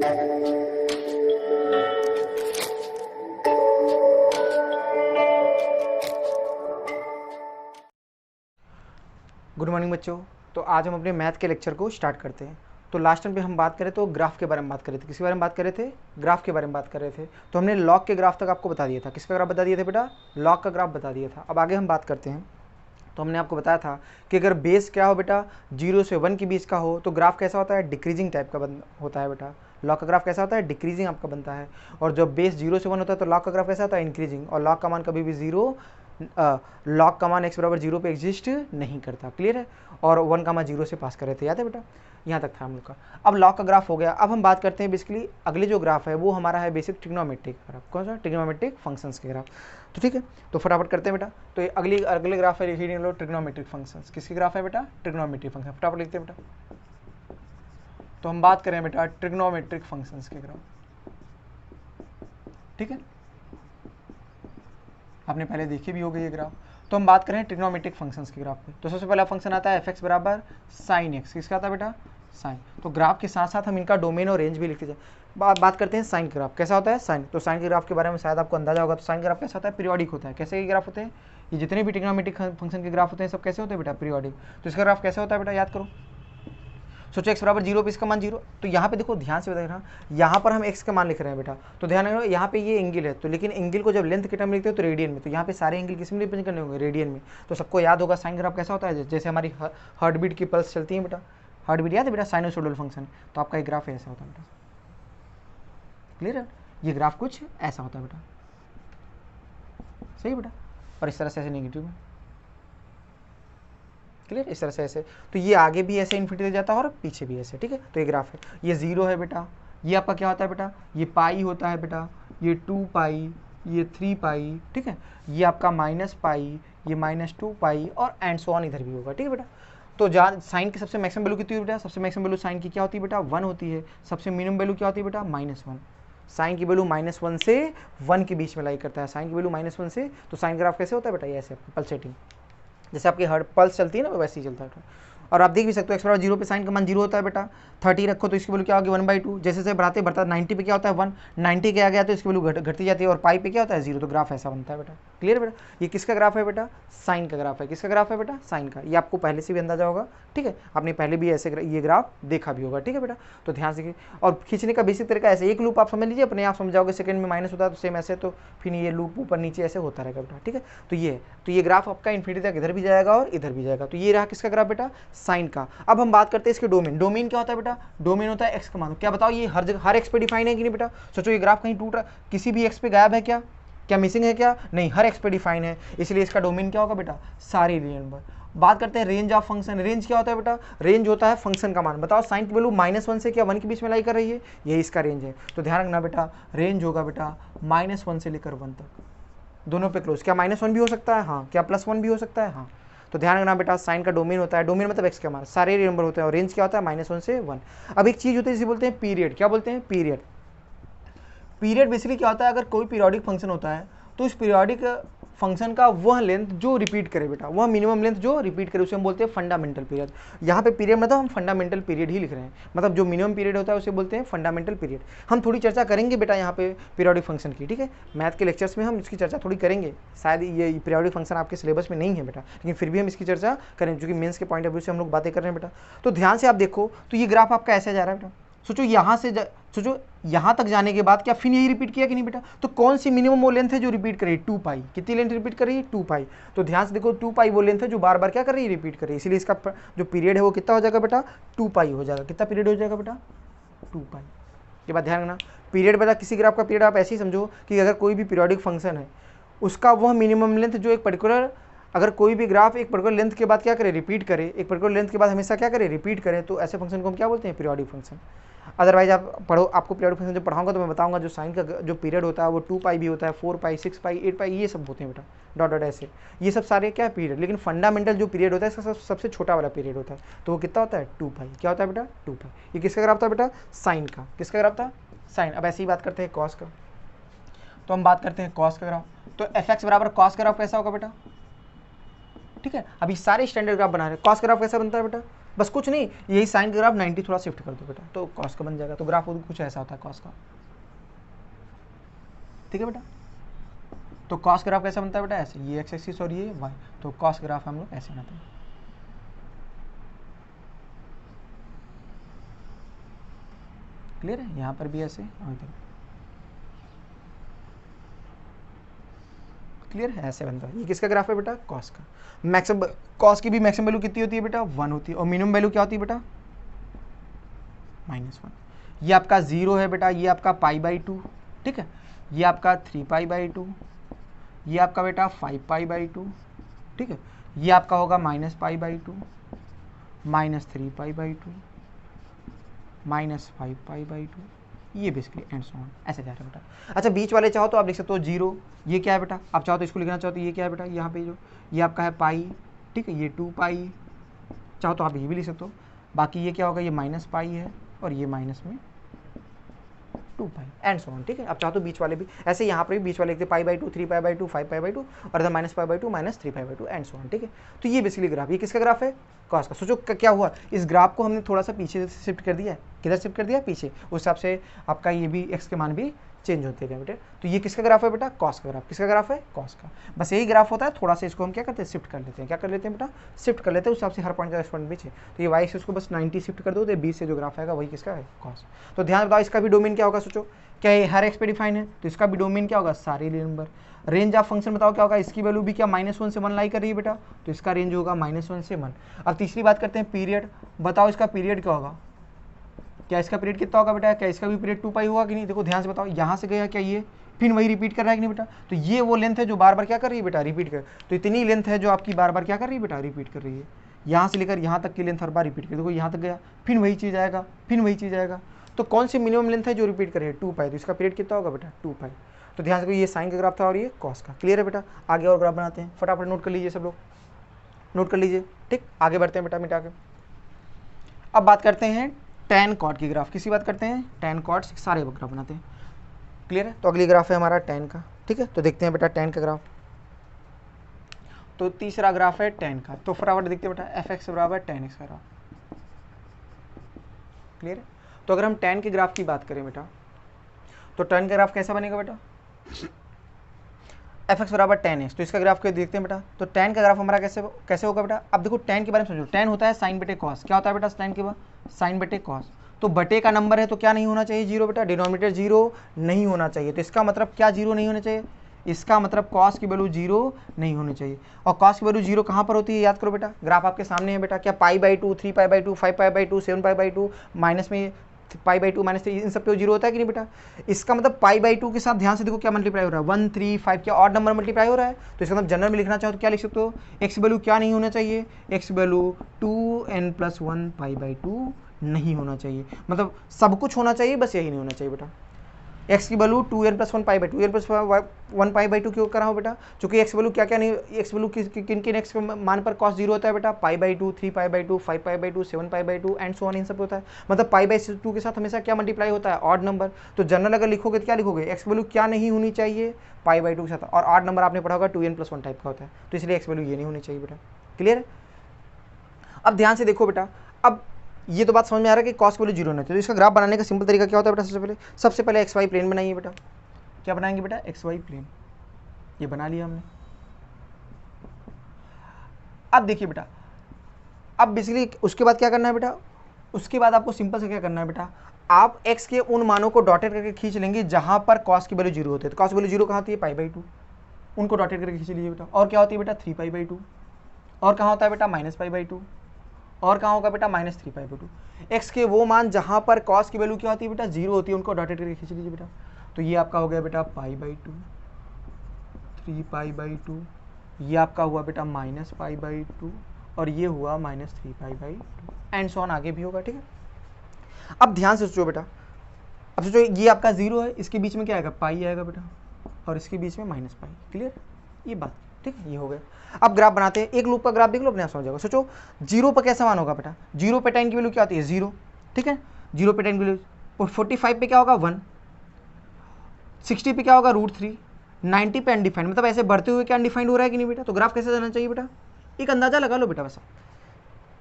Good morning बच्चों। तो आज हम अपने मैथ के लेक्चर को स्टार्ट करते हैं। तो लास्ट टाइम पे हम बात करें तो ग्राफ के बारे में बात कर रहे थे। किसके बारे में बात कर रहे थे? ग्राफ के बारे में बात कर रहे थे। तो हमने लॉग के ग्राफ तक आपको बता दिया था। किसका ग्राफ बता दिया था बेटा? लॉग का ग्राफ बता दिया था। अब आगे हम बात करते हैं। तो हमने आपको बताया था कि अगर बेस क्या हो बेटा, 0 से 1 के बीच का हो तो ग्राफ कैसा होता है? डिक्रीजिंग टाइप का होता है बेटा। लॉग का ग्राफ कैसा होता है? डिक्रीजिंग आपका बनता है। और जब बेस 0 से 1 होता है तो लॉग का ग्राफ कैसा होता है? इंक्रीजिंग। और लॉग का मान कभी भी लॉग का मान x बराबर 0 पे एग्जिस्ट नहीं करता। क्लियर है? और 1 का मान 0 से पास कर रहे थे, याद है बेटा? यहाँ तक था हम लोग का। अब लॉग का ग्राफ हो गया। अब हम बात करते हैं बेसिकली अगले जो ग्राफ है वो हमारा है बेसिक ट्रिग्नोमेट्रिक ग्राफ। कौन सा? ट्रिग्नोमेट्रिक फंक्शंस के ग्राफ। तो ठीक है, तो फटाफट करते हैं बेटा। तो अगले ग्राफ है लिखिए लो ट्रिग्नोमेट्रिक फंक्शंस। किसके ग्राफ है बेटा? Trigonometric function. फटाफट लिखते हैं बेटा। तो हम बात करें बेटा ट्रिग्नोमेट्रिक फंक्शंस के ग्राफ। ठीक है, आपने पहले देखे भी हो गए ये ग्राफ। तो हम बात करें ट्रिग्नोमेट्रिक फंक्शंस के ग्राफ पे। तो सबसे पहला फंक्शन आता है f(x) बराबर साइन एक्स। किसका आता है बेटा? साइन। तो ग्राफ के साथ साथ हम इनका डोमेन और रेंज भी लिखते जाए। बात करते हैं साइन ग्राफ। कैसा होता है? साइन। तो साइन के ग्राफ के बारे में शायद आपको अंदाजा होगा। तो साइन ग्राफ कैसा होता है? पीरियोडिक होता है। कैसे के ग्राफ होते हैं? ये जितने भी ट्रिग्नोमेट्रिक फंक्शन के ग्राफ होते हैं सब कैसे होते हैं बेटा? पीरियोडिक। तो इसका ग्राफ कैसे होता है बेटा? याद करो। सोचो x बराबर 0 पे इसका मान 0। तो यहाँ पे देखो ध्यान से देखना, यहाँ पर हम x का मान लिख रहे हैं बेटा। तो ध्यान रखो यहाँ पे ये एंगल है। तो लेकिन एंगल को जब लेंथ के टर्म में लिखते हो तो रेडियन में। तो यहाँ पे सारे एंगल किस में रिप्रेजेंट करने होंगे? रेडियन में। तो सबको याद होगा साइन ग्राफ कैसा होता है? जैसे हमारी हार्ट बीट की पल्स चलती है बेटा। हार्ट बीट याद है बेटा? Sinusoidal function. तो आपका एक ग्राफ ऐसा होता है बेटा। क्लियर है? ये ग्राफ कुछ ऐसा होता है बेटा। सही बेटा? और इस तरह से ऐसे नेगेटिव में। क्लियर? इस तरह से ऐसे। तो ये आगे भी ऐसे इन्फिनिटी जाता है और पीछे भी ऐसे। ठीक है, तो ये ग्राफ है। ये 0 है बेटा। ये आपका क्या होता है बेटा? ये पाई होता है बेटा। ये 2 पाई, ये 3 पाई। ठीक है, ये आपका माइनस पाई, ये -2 पाई और एंड सो ऑन इधर भी होगा। ठीक है बेटा? तो जहाँ साइन की सबसे मैक्सिमम वैल्यू कितनी होती है बेटा? सबसे मैक्सिमम वैल्यू साइन की क्या होती है बेटा? 1 होती है। सबसे मिनिमम वैल्यू क्या होती है बेटा? -1। साइन की वैल्यू -1 से 1 के बीच में लाई करता है। साइन की वैल्यू -1 से। तो साइन ग्राफ कैसे होता है बेटा? ये ऐसे पल्सेटिंग, जैसे आपकी हर पल्स चलती है ना वैसे ही चलता है। और आप देख भी सकते हो x बराबर 0 पे साइन का मान 0 होता है बेटा। 30 रखो तो इसकी वैल्यू क्या होगी? 1/2। जैसे जैसे बढ़ाते बढ़ता 90 पे क्या होता है? 1। 90 के आ गया तो इसकी वैल्यू घटती जाती है। और पाई पे क्या होता है? 0। तो ग्राफ ऐसा बनता है बेटा। क्लियर बेटा? ये किसका ग्राफ है बेटा? साइन का ग्राफ है। किसका ग्राफ है बेटा? साइन का। ये आपको पहले से भी अंदाजा होगा। ठीक है, आपने पहले भी ऐसे ये ग्राफ देखा भी होगा। ठीक है बेटा? तो ध्यान से। और खींचने का बेसिक तरीका ऐसे, एक लूप आप समझ लीजिए, अपने आप समझ जाओगे। सेकंड में माइनस होता है तो सेम ऐसे, तो फिर ये लूप ऊपर नीचे ऐसे होता रहेगा बेटा। ठीक है, तो ये ग्राफ आपका इन्फिनिटी तक इधर भी जाएगा और इधर भी जाएगा। तो ये रहा किसका ग्राफ बेटा? साइन का। अब हम बात करते हैं इसके डोमेन। डोमेन क्या होता है बेटा? डोमेन होता है एक्स का मान। क्या बताओ ये हर जगह हर एक्स पे डिफाइन है कि नहीं बेटा? सोचो ये ग्राफ कहीं टूट रहा, किसी भी एक्स पे गायब है क्या? क्या मिसिंग है क्या? नहीं, हर एक्स पे डिफाइन है। इसलिए इसका डोमेन क्या होगा बेटा? सारे रियल नंबर। बात करते हैं रेंज ऑफ फंक्शन। रेंज क्या होता है बेटा? रेंज होता है फंक्शन का मान। बताओ साइन की वैल्यू -1 से क्या 1 के बीच में लाई कर रही है? यही इसका रेंज है। तो ध्यान रखना बेटा, रेंज होगा बेटा -1 से लेकर 1 तक, दोनों पे क्लोज। क्या -1 भी हो सकता है? हाँ। क्या +1 भी हो सकता है? हाँ। तो ध्यान रखना बेटा, साइन का डोमेन होता है, डोमेन मतलब एक्स का मान, सारे रियल नंबर होते हैं। और रेंज क्या होता है? -1 से 1। अब एक चीज होती है जिसे बोलते हैं पीरियड। क्या बोलते हैं? पीरियड। पीरियड बेसिकली क्या होता है? अगर कोई पीरियोडिक फंक्शन होता है तो इस पीरियोडिक फंक्शन का वह लेंथ जो रिपीट करे बेटा, वह मिनिमम लेंथ जो रिपीट करे, उसे हम बोलते हैं फंडामेंटल पीरियड। यहाँ पे पीरियड मतलब हम फंडामेंटल पीरियड ही लिख रहे हैं। मतलब जो मिनिमम पीरियड होता है उसे बोलते हैं फंडामेंटल पीरियड। हम थोड़ी चर्चा करेंगे बेटा यहाँ पे पीरियोडिक फंक्शन की। ठीक है, मैथ के लेक्चर्स में हम इसकी चर्चा थोड़ी करेंगे। शायद ये पीरियोडिक फंक्शन आपके सिलेबस में नहीं है बेटा, लेकिन फिर भी हम इसकी चर्चा करें क्योंकि मेंस के पॉइंट ऑफ व्यू से हम लोग बातें कर रहे हैं बेटा। तो ध्यान से आप देखो, तो ये ग्राफ आपका ऐसे जा रहा है बेटा। सोचो यहाँ तक जाने के बाद क्या फिर यही रिपीट किया कि नहीं बेटा? तो कौन सी मिनिमम वो लेंथ है जो रिपीट कर रही है? 2 पाई। कितनी लेंथ रिपीट कर रही है? 2 पाई। तो ध्यान से देखो, 2 पाई वो लेंथ है जो बार बार क्या कर रही है? रिपीट कर रही है। इसलिए इसका जो पीरियड है वो कितना हो जाएगा बेटा? 2 पाई हो जाएगा। कितना पीरियड हो जाएगा बेटा? 2 पाई। ये बात ध्यान रखना। पीरियड बेटा किसी ग्राफ का पीरियड आप ऐसे ही समझो कि अगर कोई भी पीरियोडिक फंक्शन है उसका वह मिनिमम लेंथ जो एक पर्टिकुलर, अगर कोई भी ग्राफ एक पर्टिकुलर लेंथ के बाद क्या करे? रिपीट करे। एक पर्टिकुलर लेंथ के बाद हमेशा क्या करे? रिपीट करे। तो ऐसे फंक्शन को हम क्या बोलते हैं? Periodic function. अदरवाइज आप पढ़ो, आपको पीरियोडिक फंक्शन जब पढ़ाऊंगा तो मैं बताऊंगा जो साइन का जो पीरियड होता है वो 2 पाई भी होता है, 4 पाई, 6 पाई, 8 पाई, ये सब होते हैं बेटा। डॉट डॉट ऐसे, ये सब सारे क्या पीरियड। लेकिन फंडामेंटल जो पीरियड होता है इसका सबसे छोटा वाला पीरियड होता है, तो वो कितना होता है? 2 पाई। क्या होता है बेटा? 2 पाई। ये किसका ग्राफ था बेटा? साइन का। किसका ग्राफ था? साइन। अब ऐसे ही बात करते हैं कॉस का। तो हम बात करते हैं कॉस का ग्राफ। तो एफ बराबर कॉस का ग्राफ कैसा होगा बेटा? ठीक है, अभी सारे स्टैंडर्ड ग्राफ बना रहे हैं। कॉस ग्राफ कैसा बनता है बेटा? बस कुछ नहीं, यही साइन का ग्राफ 90 थोड़ा शिफ्ट कर दो बेटा, तो कॉस का बन जाएगा। तो ग्राफ कुछ ऐसा होता है कॉस का, ठीक है बेटा। तो कॉस ग्राफ कैसा बनता है बेटा, ऐसे, ये एक्स एक्सिस और ये वाई, तो कॉस ग्राफ हम लोग ऐसे बनाते हैं। क्लियर है, यहाँ पर भी ऐसे और इधर। क्लियर है, ऐसे बनता है। ये किसका ग्राफ है बेटा, कॉस का। मैक्सिमम कॉस की भी मैक्सिमम वैल्यू कितनी होती है बेटा, 1 होती है, और मिनिमम वैल्यू क्या होती है बेटा, -1। ये आपका 0 है बेटा, ये आपका π/2, ठीक है, ये आपका 3π/2, ये आपका बेटा 5π/2, ठीक है, ये आपका होगा -π/2, -3π/2, -5π/2, ये बेसिकली एंड सो ऑन ऐसे जा रहा है बेटा। अच्छा, बीच वाले चाहो तो आप लिख सकते हो 0, ये क्या है बेटा, आप चाहो तो इसको लिखना चाहो तो ये क्या है बेटा, यहाँ पे जो ये आपका है पाई, ठीक है, ये 2π, चाहो तो आप ये भी लिख सकते हो। बाकी ये क्या होगा, ये -π है और ये माइनस में 2π एंड सो ऑन, ठीक है। आप चाहो तो बीच वाले भी ऐसे, यहाँ पर भी बीच वाले लिखते π/2, 3π/2, 5π/2 और इधर -π/2, -3π/2 एंड सो ऑन, ठीक है। तो ये बेसिकली ग्राफ, ये किसका ग्राफ है, कॉस का। सोचो क्या हुआ, इस ग्राफ को हमने थोड़ा सा पीछे शिफ्ट कर दिया है, किधर शिफ्ट कर दिया, पीछे, उस हिसाब से आपका ये भी एक्स के मान भी चेंज होते हैं बेटे। तो ये किसका ग्राफ है बेटा, कॉस का ग्राफ। किसका ग्राफ है, कॉस का। बस यही ग्राफ होता है, थोड़ा सा इसको हम क्या करते हैं, शिफ्ट कर लेते हैं। क्या कर लेते हैं बेटा, शिफ्ट कर लेते हैं, उस हिसाब से हर पॉइंट का एक्सपोनेंट बीच है। तो ये वाई एक्सिस को बस 90 शिफ्ट कर दो, तो 20 से जो ग्राफ आएगा वही किसका है, कॉस। तो ध्यान बताओ, इसका भी डोमेन क्या होगा, सोचो क्या ये हर एक्स पे डिफाइन है, तो इसका भी डोमेन क्या होगा, सारे real number. Range of function बताओ क्या होगा, इसकी वैल्यू भी क्या -1 से 1 लाई कर रही है बेटा, तो इसका रेंज होगा -1 से 1। अब तीसरी बात करते हैं पीरियड, बताओ इसका पीरियड क्या होगा, क्या इसका पीरियड कितना होगा बेटा, क्या इसका भी पीरियड 2π होगा कि नहीं। देखो ध्यान से बताओ, यहाँ से गया क्या ये, फिर वही रिपीट कर रहा है कि नहीं बेटा। तो ये वो लेंथ है जो बार बार क्या कर रही है बेटा, रिपीट कर। तो इतनी लेंथ है जो आपकी बार बार क्या कर रही है बेटा, रिपीट कर रही है। यहाँ से लेकर यहाँ तक की लेंथ हर बार रिपीट कर, देखो यहाँ तक गया, फिर वही चीज़ आएगा, फिर वही चीज़ आएगा। तो कौन सी मिनिमम लेंथ है जो रिपीट करे, 2π। तो इसका पीरियड कितना होगा बेटा, 2π। तो ध्यान से, ये साइन का ग्राफ था और ये कॉस का। क्लियर है बेटा, आगे और ग्राफ बनाते हैं, फटाफट नोट कर लीजिए सब लोग, नोट कर लीजिए, ठीक। आगे बढ़ते हैं बेटा, मिटा के। अब बात करते हैं tan cot की ग्राफ। किसी बात करते हैं, tan cot सारे ग्राफ बनाते हैं। क्लियर है, तो अगली ग्राफ है हमारा tan का, ठीक है। तो देखते हैं बेटा tan का ग्राफ। तो तीसरा ग्राफ है tan का, तो फटाफट देखते हैं बेटा, fx बराबर tan x का ग्राफ। क्लियर है, तो अगर हम tan के ग्राफ की बात करें बेटा, तो tan का ग्राफ कैसा बनेगा बेटा, fx बराबर tan x। तो इसका ग्राफ को देखते हैं बेटा, तो tan का ग्राफ हमारा कैसे होगा बेटा। अब देखो tan के बारे में समझो, tan होता है साइन बटे कॉस। क्या होता है बेटा tan के बाद, साइन बटे कॉस। तो बटे का नंबर है तो क्या नहीं होना चाहिए, 0 बेटा, डिनोमिनेटर 0 नहीं होना चाहिए। तो इसका मतलब क्या 0 नहीं होना चाहिए, इसका मतलब कॉस की वैल्यू 0 नहीं होनी चाहिए। और कॉस की वैल्यू 0 कहाँ पर होती है, याद करो बेटा, ग्राफ आपके सामने है बेटा, क्या π/2, 3π/2, 5π/2, 7π/2, माइनस में π/2 -3, इन सब पे 0 होता है कि नहीं बेटा। इसका मतलब π/2 के साथ ध्यान से देखो क्या मल्टीप्लाई हो रहा है, 1, 3, 5, क्या ऑड नंबर मल्टीप्लाई हो रहा है। तो इसका मतलब जनरल में लिखना चाहो तो क्या लिख सकते हो, एक्स वैल्यू क्या नहीं होना चाहिए, एक्स वैल्यू 2n+1 π/2 नहीं होना चाहिए। मतलब सब कुछ होना चाहिए, बस यही नहीं होना चाहिए बेटा। एक्स की वैल्यू 2n+1 π/2, 2n+1 π/2 क्यों करा हो बेटा, क्योंकि एक्स वैल्यू क्या क्या नहीं, एक्स वैल्यू किन किन एक्स के मान पर कॉस 0 होता है बेटा, π/2, 3π/2, 5π/2, 7π/2 एंड सो ऑन, इन सब होता है। मतलब π/2 के साथ हमेशा क्या मल्टीप्लाई होता है, ऑड नंबर। तो जनरल अगर लिखोगे तो क्या लिखोगे, एक्स वैल्यू क्या नहीं होनी चाहिए, π/2 के साथ, और ऑड नंबर आपने पढ़ा होगा 2n+1 टाइप का होता है, तो इसलिए एक्स वैल्यू ये नहीं होनी चाहिए बेटा। क्लियर है, अब ध्यान से देखो बेटा, अब ये तो बात समझ में आ रहा है कि कॉस की वैल्यू 0 होना चाहिए। तो इसका ग्राफ बनाने का सिंपल तरीका क्या होता है बेटा, सबसे पहले एक्स वाई प्लेन बनाइए बेटा। क्या बनाएंगे बेटा, एक्स वाई प्लेन, ये बना लिया हमने। अब देखिए बेटा, अब बेसिकली उसके बाद क्या करना है बेटा, उसके बाद आपको सिंपल से क्या करना है बेटा, आप x के उन मानों को डॉटेड करके खींच लेंगे जहां पर कॉस की वैल्यू 0 होती है। तो कॉस वैल्यू 0 कहाँ होती है, π/2, उनको डॉटेड करके खींच लीजिए बेटा। और क्या होती है बेटा, 3π/2, और कहाँ होता है बेटा -π/2, और कहाँ होगा बेटा -3π/2। एक्स के वो मान जहां पर कॉस की वैल्यू क्या होती है बेटा, 0 होती है, उनको डॉटेड करके खींच लीजिए बेटा। तो ये आपका हो गया बेटा π/2, 3π/2, ये आपका हुआ बेटा -π/2, और ये हुआ -3π/2 एंड सो ऑन, आगे भी होगा, ठीक है। अब ध्यान से सोचो बेटा, अब सोचो ये आपका 0 है, इसके बीच में क्या आएगा, पाई आएगा बेटा, और इसके बीच में -π। क्लियर, ये बात, ठीक है, ये हो गया। अब ग्राफ बनाते हैं, एक लूप का ग्राफ देख लो, अपने आप समझ जाएगा। सोचो 0 पर कैसा मान होगा बेटा, 0 पे tan की वैल्यू क्या आती है, 0, ठीक है, 0 पे tan की वैल्यू, और 45 पे क्या होगा 1, 60 पे क्या होगा √3, 90 पे अनडिफाइंड, मतलब ऐसे बढ़ते हुए क्या अनडिफाइंड हो रहा है कि नहीं बेटा। तो ग्राफ कैसे जाना चाहिए बेटा, एक अंदाजा लगा लो बेटा, बस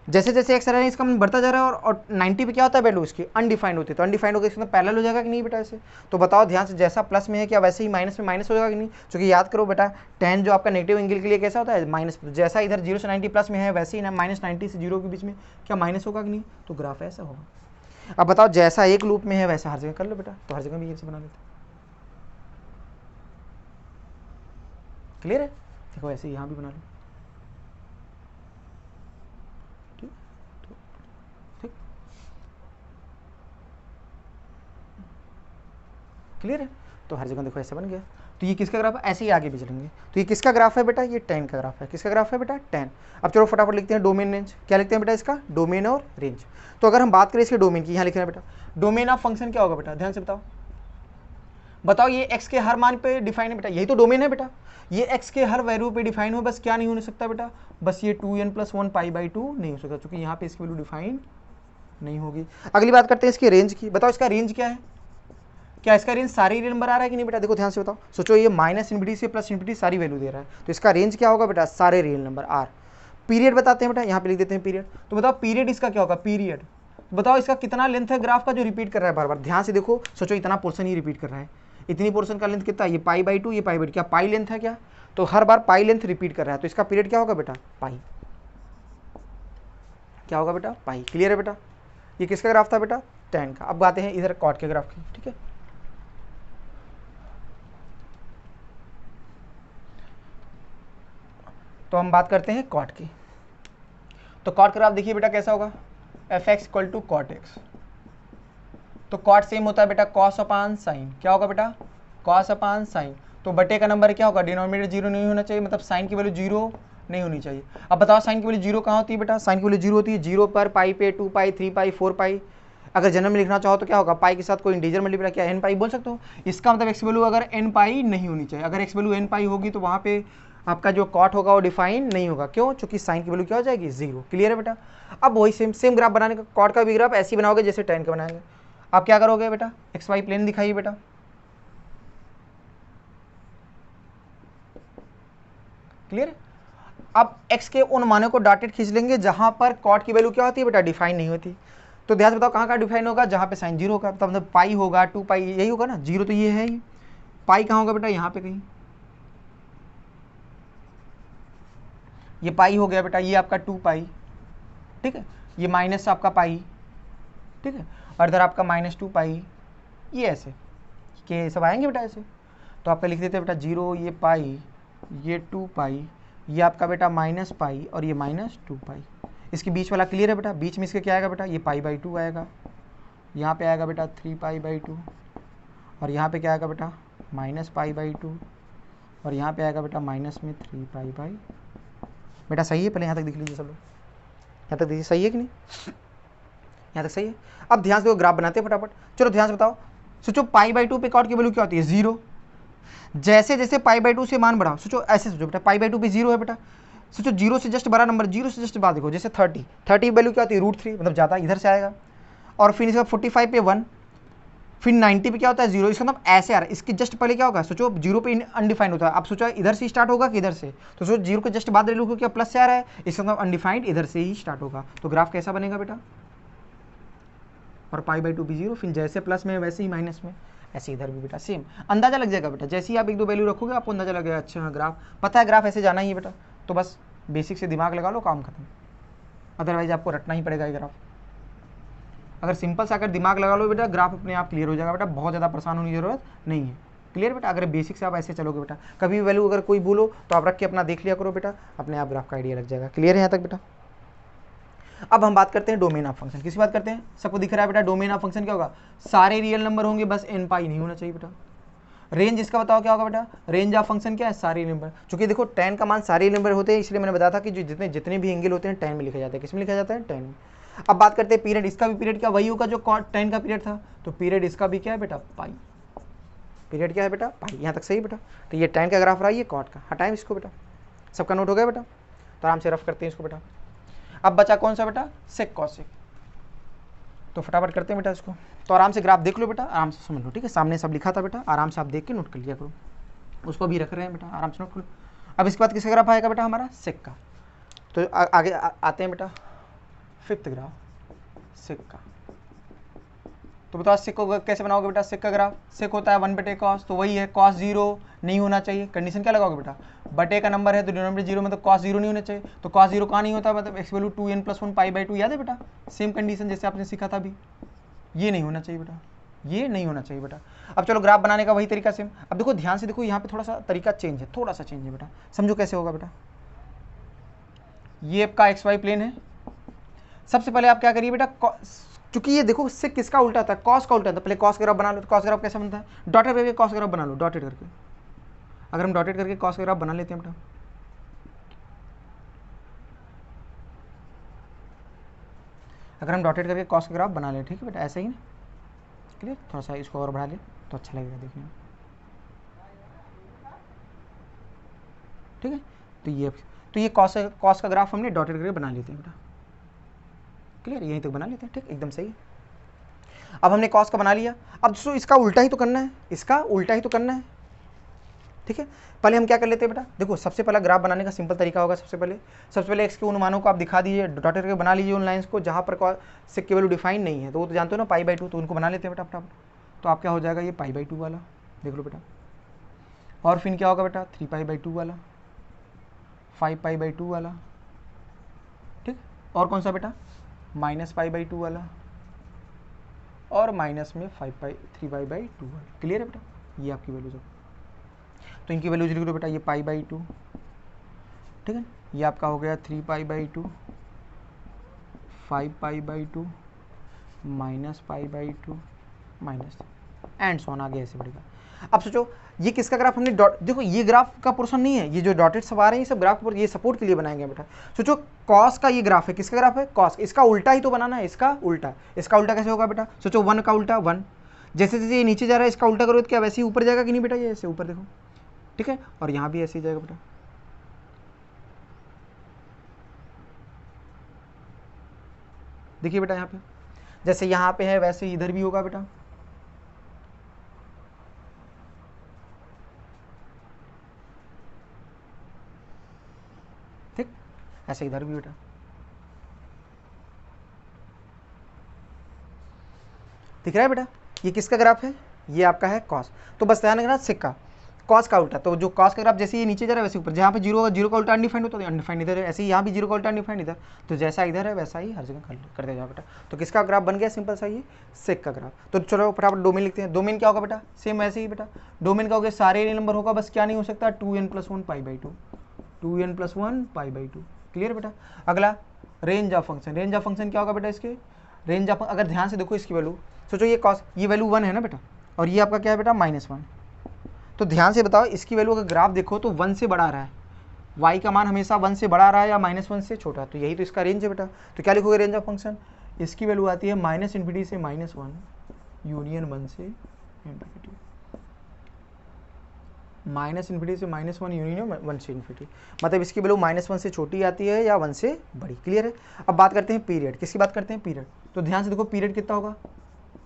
जैसे जैसे एक्स रहा है इसका मन बढ़ता जा रहा है और 90 पे क्या होता है वैल्यू इसकी अनडिफाइंड होती है, तो अनडिफाइंड होकर इसमें पैरेलल हो जाएगा कि नहीं बेटा ऐसे। तो बताओ ध्यान से, जैसा प्लस में है क्या वैसे ही माइनस में माइनस हो जाएगा कि नहीं, क्योंकि याद करो बेटा tan जो आपका नेगेटिव एंगल के लिए कैसा होता है माइनस, जैसा इधर 0 से 90 प्लस में है वैसे ही ना माइनस 90 से 0 के बीच में क्या माइनस होगा कि नहीं, तो ग्राफ ऐसा होगा। अब बताओ जैसा एक लूप में है वैसा हर जगह कर लो बेटा, तो हर जगह भी ऐसे बना देते। क्लियर है, देखो ऐसे यहाँ भी बना लो, ठीक ठीक क्लियर है। तो हर जगह देखो ऐसे बन गया। तो ये किसका ग्राफ है, ऐसे ही आगे भी चलेंगे। तो ये किसका ग्राफ है बेटा, ये tan का ग्राफ है। किसका ग्राफ है बेटा, tan। अब चलो फटाफट लिखते हैं डोमेन रेंज। क्या लिखते हैं बेटा इसका, डोमेन और रेंज। तो अगर हम बात करें इसके डोमेन की, यहाँ लिख रहे हैं बेटा डोमेन ऑफ फंक्शन क्या होगा बेटा, ध्यान से बताओ। बताओ ये x के हर मान पे डिफाइन है बेटा, यही तो डोमेन है बेटा। ये x के हर वैल्यू पे डिफाइन हो, बस क्या नहीं हो सकता बेटा, बस ये 2n+1 π/2 नहीं हो सकता, क्योंकि यहाँ पे इसकी वैल्यू डिफाइन नहीं होगी। अगली बात करते हैं इसकी रेंज की। बताओ इसका रेंज क्या है, क्या इसका रेंज सारे रियल नंबर आ रहा है कि नहीं बेटा, देखो ध्यान से बताओ। सोचो ये -∞ से +∞ सारी वैल्यू दे रहा है, तो इसका रेंज क्या होगा बेटा, सारे रियल नंबर आर। पीरियड बताते हैं बेटा, यहाँ पे लिख देते हैं पीरियड। तो बताओ पीरियड इसका क्या होगा, पीरियड। बताओ इसका कितना लेंथ है ग्राफ का जो रिपीट कर रहा है बार बार, ध्यान से देखो। सोचो इतना पोर्शन ही रिपीट कर रहा है, इतनी पोर्शन का लेंथ कितना है, ये π/2, ये π/2, क्या पाई लेंथ है क्या, तो हर बार पाई लेंथ रिपीट कर रहा है, तो इसका पीरियड क्या होगा बेटा, पाई। क्या होगा बेटा, पाई। क्लियर है बेटा। ये किसका ग्राफ था बेटा, tan का। अब आते हैं इधर कॉट के ग्राफ की, ठीक है। तो हम बात करते हैं कॉट की। तो कॉट ग्राफ देखिए बेटा कैसा होगा, fx = cot x। तो कॉट सेम होता है बेटा cos अपान साइन, क्या होगा बेटा, cos अपान साइन। तो बटे का नंबर क्या होगा, डिनोमिनेटर 0 नहीं होना चाहिए, मतलब साइन की वैल्यू 0 नहीं होनी चाहिए। अब बताओ साइन की वैल्यू 0 कहाँ होती है बेटा, साइन की वैल्यू 0 होती है 0 पर, पाई पे, 2 पाई, 3 पाई, 4 पाई। अगर जनरल में लिखना चाहो तो क्या होगा, पाई के साथ कोई इंटीजर मल्टीप्लाई, क्या n पाई बोल सकते हो। इसका मतलब एक्स वैल्यू अगर n पाई नहीं होनी चाहिए, अगर एक्स वैल्यू n पाई होगी तो वहाँ पे आपका जो कॉट होगा वो डिफाइन नहीं होगा। क्यों, क्योंकि साइन की वैल्यू क्या हो जाएगी, 0। क्लियर है बेटा। अब वही सेम ग्राफ बनाने का, कॉट का भी ग्राफ ऐसे ही बनाओगे जैसे tan का बनाएंगे। आप क्या करोगे बेटा, एक्स वाई प्लेन दिखाइए बेटा। क्लियर है। अब x के उन मानों को डॉटेड खींच लेंगे जहां पर कॉट की वैल्यू क्या होती है बेटा, डिफाइन नहीं होती। तो ध्यान से बताओ कहाँ डिफाइन होगा, जहां पे साइन 0 होगा, मतलब पाई होगा, 2 पाई, यही होगा ना, 0 तो ये है ही। पाई कहाँ होगा बेटा, यहाँ पे कहीं, ये पाई हो गया बेटा, ये आपका 2 पाई, ठीक है, ये माइनस आपका पाई, ठीक है, और इधर आपका -2 पाई, ये ऐसे के सब आएंगे बेटा ऐसे। तो आपका लिख देते हैं बेटा 0, ये पाई, ये 2 पाई, ये आपका बेटा माइनस पाई और ये -2 पाई। इसके बीच वाला क्लियर है बेटा, बीच में इसके क्या आएगा बेटा, ये π/2 आएगा, यहाँ पे आएगा बेटा 3 π/2, और यहाँ पे क्या आएगा बेटा -π/2, और यहाँ पे आएगा बेटा माइनस में 3 π/। बेटा सही है, पहले यहाँ तक देख लीजिए सब लोग, यहाँ तक देखिए सही है कि नहीं, यहाँ तक सही है। अब ध्यान से ग्राफ बनाते हैं फटाफट। चलो ध्यान से बताओ, सोचो π/2 पे कॉट की वैल्यू क्या होती है, 0। जैसे जैसे π/2 से मान बढ़ाओ, सोचो ऐसे सोचो बेटा, π/2 पे 0 है बेटा, सोचो 0 से जस्ट बड़ा नंबर, 0 से जस्ट बाद देखो, जैसे 30 वैल्यू क्या होती है, √3, मतलब ज़्यादा इधर से आएगा। और फिर इसका 45 पे 1, फिर 90 पे क्या होता है 0, इसका मतलब ऐसे आ रहा है। इसके जस्ट पहले क्या होगा, सोचो 0 पे अनडिफाइंड होता है, अब सोचो इधर से स्टार्ट होगा कि इधर से, तो सोचो 0 के जस्ट बाद वैल्यू क्या प्लस से आ रहा है, इसका मतलब अनडिफाइंड इधर से ही स्टार्ट होगा। तो ग्राफ कैसा बनेगा बेटा, और π/2 भी 0, फिर जैसे प्लस में वैसे ही माइनस में, ऐसे इधर भी बेटा सेम। अंदाजा लग जाएगा बेटा, जैसे ही आप 1-2 वैल्यू रखोगे आपको अंदाजा लगेगा, अच्छा ग्राफ पता है, ग्राफ ऐसे जाना ही है बेटा। तो बस बेसिक से दिमाग लगा लो, काम खत्म। अदरवाइज आपको रटना ही पड़ेगा ये ग्राफ। अगर सिंपल से अगर दिमाग लगा लो बेटा, ग्राफ अपने आप क्लियर हो जाएगा बेटा, बहुत ज़्यादा परेशान होने की जरूरत नहीं है। क्लियर बेटा, अगर बेसिक से आप ऐसे चलोगे बेटा, कभी भी वैल्यू अगर कोई बोलो तो आप रख के अपना देख लिया करो बेटा, अपने आप ग्राफ का आइडिया लग जाएगा। क्लियर है यहाँ तक बेटा। अब हम बात करते हैं डोमेन ऑफ फंक्शन। किसी बात करते हैं, सबको दिख रहा है बेटा डोमेन ऑफ फंक्शन क्या होगा, सारे रियल नंबर होंगे, बस n पाई नहीं होना चाहिए बेटा। रेंज इसका बताओ क्या होगा बेटा, रेंज ऑफ फंक्शन क्या है, सारे नंबर। चूंकि देखो tan का मान सारे नंबर होते हैं, इसलिए मैंने बताया था कि जो जितने भी एंगल होते हैं tan में लिखा जाता है। किस में लिखा जाता है, tan में। अब बात करते हैं पीरियड, इसका भी पीरियड क्या वही होगा जो tan का पीरियड था, तो पीरियड इसका भी क्या है बेटा, पाई। पीरियड क्या है बेटा, पाई। यहाँ तक सही बेटा। तो ये tan का ग्राफ रहा है, ये cot का, हटाएं इसको बेटा। सबका नोट हो गया बेटा, तो आराम से रफ करते हैं इसको बेटा। अब बचा कौन सा बेटा, सेक कॉसेक। तो फटाफट करते हैं बेटा इसको। तो आराम से ग्राफ देख लो बेटा, आराम से समझ लो, ठीक है। सामने सब लिखा था बेटा, आराम से आप देख के नोट कर लिया करो। उसको भी रख रहे हैं बेटा, आराम से नोट कर लो। अब इसके बाद किसका ग्राफ आएगा बेटा, हमारा सेक का। तो आगे आते हैं बेटा। 5th ग्राफ सेक का। तो बताओ सेक को कैसे बनाओगे बेटा? सेक का ग्राफ सेक होता है 1/cos, तो वही है cos 0 नहीं होना चाहिए। कंडीशन क्या लगाओगे बेटा? बटे का नंबर है तो डिनोमिनेटर 0 मतलब cos 0 नहीं होना चाहिए। तो cos 0 कहाँ नहीं होता? मतलब x वैल्यू 2n+1 पाई/2 याद है बेटा? सेम कंडीशन जैसे आपने सीखा था अभी। ये नहीं होना चाहिए बेटा, ये नहीं होना चाहिए बेटा। अब चलो ग्राफ बनाने का वही तरीका सेम। अब देखो ध्यान से देखो, यहाँ पे थोड़ा सा तरीका चेंज है, थोड़ा सा चेंज है बेटा। समझो कैसे होगा बेटा। ये आपका XY प्लेन है। सबसे पहले आप क्या करिए बेटा, चूंकि ये देखो इससे किसका उल्टा था? कॉस का उल्टा था। पहले कॉस का ग्राफ बना लो। तो कॉस ग्राफ कैसे बनता है? डॉटेड करके कॉस ग्राफ बना लो, डॉटेड करके। अगर हम डॉटेड करके कॉस का ग्राफ बना लेते हैं बेटा, अगर हम डॉटेड करके कॉस का ग्राफ बना ले, ठीक है बेटा, ऐसे ही ना, क्लियर? थोड़ा सा इसको और बढ़ा ले तो अच्छा लगेगा देखने में, ठीक है? तो ये कॉस का ग्राफ हमने डॉटेड करके बना लेते हैं बेटा, क्लियर? यहीं तक बना लेते हैं, ठीक, एकदम सही। अब हमने कॉस का बना लिया। अब दोस्तों इसका उल्टा ही तो करना है, इसका उल्टा ही तो करना है, ठीक है? पहले हम क्या कर लेते हैं बेटा, देखो सबसे पहला ग्राफ बनाने का सिंपल तरीका होगा। सबसे पहले एक्स के उन मानों को आप दिखा दीजिए, डॉटेड करके बना लीजिए उन लाइंस को जहाँ पर सेक की वैल्यू डिफाइन नहीं है। तो वो तो जानते हो ना पाई/2, तो उनको बना लेते हैं बेटा फटाफट। तो आप क्या हो जाएगा, ये पाई/2 वाला देख लो बेटा। और फिर क्या होगा बेटा, 3π/2 वाला, 5π/2 वाला, ठीक। और कौन सा बेटा, -π/2 वाला, और माइनस में 3π/2 वाला। क्लियर है बेटा? ये आपकी वैल्यूज है। तो इनकी वैल्यूज लिख लो बेटा, ये π/2, ठीक है। ये आपका हो गया 3π/2, 5π/2, -π/2, माइनस एंड सॉन आगे ऐसे बढ़ेगा। अब सोचो ये किसका ग्राफ हमने देखो ये ग्राफ का पोर्शन नहीं है, ये जो डॉटेड सब आ रहे हैं ये सब ग्राफ पर ये सपोर्ट के लिए बनाएंगे बेटा। सोचो कॉस का ये ग्राफ है, किसका ग्राफ है? कॉस। इसका उल्टा ही तो बनाना है, इसका उल्टा। इसका उल्टा कैसे होगा बेटा? सोचो 1 का उल्टा 1, जैसे जैसे ये नीचे जा रहा है इसका उल्टा करो तो क्या वैसे ही ऊपर जाएगा कि नहीं बेटा? ये ऐसे ऊपर देखो, ठीक है। और यहाँ भी ऐसे ही जाएगा बेटा, देखिए बेटा यहाँ पे जैसे यहाँ पे है वैसे ही इधर भी होगा बेटा, ठीक। ऐसे इधर भी बेटा, दिख रहा है बेटा? ये किसका ग्राफ है? ये आपका है कॉस। तो बस ध्यान रखना सेक का, कॉस का उल्टा। तो जो कॉस का ग्राफ जैसे ये नीचे जा रहा है वैसे ऊपर, जहाँ पे 0 होगा 0 का उल्टा अनडिफाइंड होता है, अनडिफाइंड इधर है। ऐसे ही यहाँ भी 0 का उल्टा अनडिफाइंड इधर। तो जैसा इधर है वैसा ही हर जगह करते जाओ बेटा। तो किसका ग्राफ बन गया? सिंपल सा ये सेक का ग्राफ। तो चलो फटाफट डोमेन लिखते हैं। डोमेन क्या होगा बेटा? सेम वैसे ही बेटा, डोमेन का हो गया सारे रियल नंबर होगा, बस क्या नहीं हो सकता, 2n+1 π/2, 2n+1 π/2। क्लियर बेटा? अगला range of function. Range of function क्या होगा बेटा? इसके रेंज ऑफ, अगर ध्यान से देखो इसकी वैल्यू, सोचो ये कॉस, ये वैल्यू 1 है ना बेटा, और ये आपका क्या है बेटा? -1। तो ध्यान से बताओ इसकी वैल्यू अगर ग्राफ देखो तो 1 से बड़ा आ रहा है, y का मान हमेशा 1 से बड़ा आ रहा है या -1 से छोटा, तो यही तो इसका रेंज है बेटा। तो क्या लिखोगे रेंज ऑफ फंक्शन? इसकी वैल्यू आती है -∞ से -1 यूनियन 1 से इन्फिनिटी, -∞ से -1 यूनियन 1 से इन्फिनिटी। मतलब इसकी वैल्यू -1 से छोटी आती है या 1 से बड़ी। क्लियर है? अब बात करते हैं पीरियड। किसकी बात करते हैं? पीरियड। तो ध्यान से देखो पीरियड कितना होगा,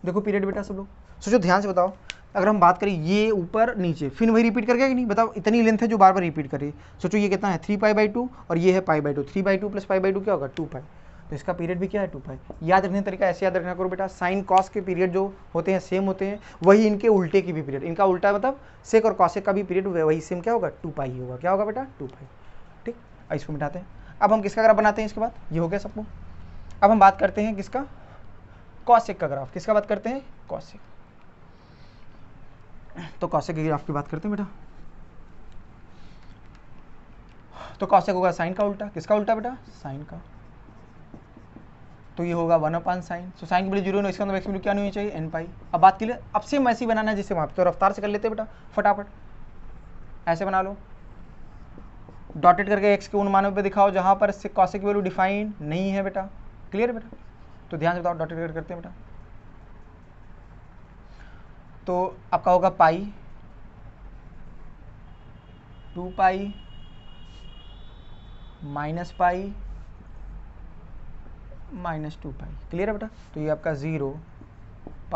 देखो पीरियड बेटा सब लोग सोचो ध्यान से बताओ। अगर हम बात करें ये ऊपर नीचे फिर वही रिपीट कर गया कि नहीं? बताओ, इतनी लेंथ है जो बार बार रिपीट कर रही है। सोचो ये कितना है? 3π/2 और ये है π/2, 3/2 + π/2 क्या होगा? 2π। तो इसका पीरियड भी क्या है? 2π। याद रखने का तरीका ऐसे याद रखना करो बेटा, साइन कॉस के पीरियड जो होते हैं सेम होते हैं, वही इनके उल्टे की भी पीरियड। इनका उल्टा मतलब सेक और कॉसेक का भी पीरियड वही सेम क्या होगा? 2π ही होगा। क्या होगा बेटा? 2π। ठीक, इसको मिटाते हैं। अब हम किसका ग्राफ बनाते हैं इसके बाद? ये हो गया सबको। अब हम बात करते हैं किसका? कॉसेक का ग्राफ। किसका बात करते हैं? कॉसेक। तो कॉसेक के ग्राफ की बात करते हैं बेटा। तो कॉसेक होगा साइन का उल्टा। किसका उल्टा बेटा? साइन का। तो ये होगा 1/sin। तो साइन की वैल्यू 0 है, इसका मतलब एक्स वैल्यू क्या नहीं होनी चाहिए? nπ। अब बात के लिए अब सेम ऐसे ही बनाना है जैसे वहाँ पे, तो रफ्तार से कर लेते हैं बेटा फटाफट। ऐसे बना लो, डॉटेड करके एक्स के उन मानों पे दिखाओ जहाँ पर कॉसेक की वैल्यू डिफाइन नहीं है बेटा। क्लियर है बेटा? तो ध्यान से बताओ, डॉटेड करके करते हैं बेटा। तो आपका होगा पाई, 2π -π -2π। क्लियर है बेटा? तो ये आपका 0 π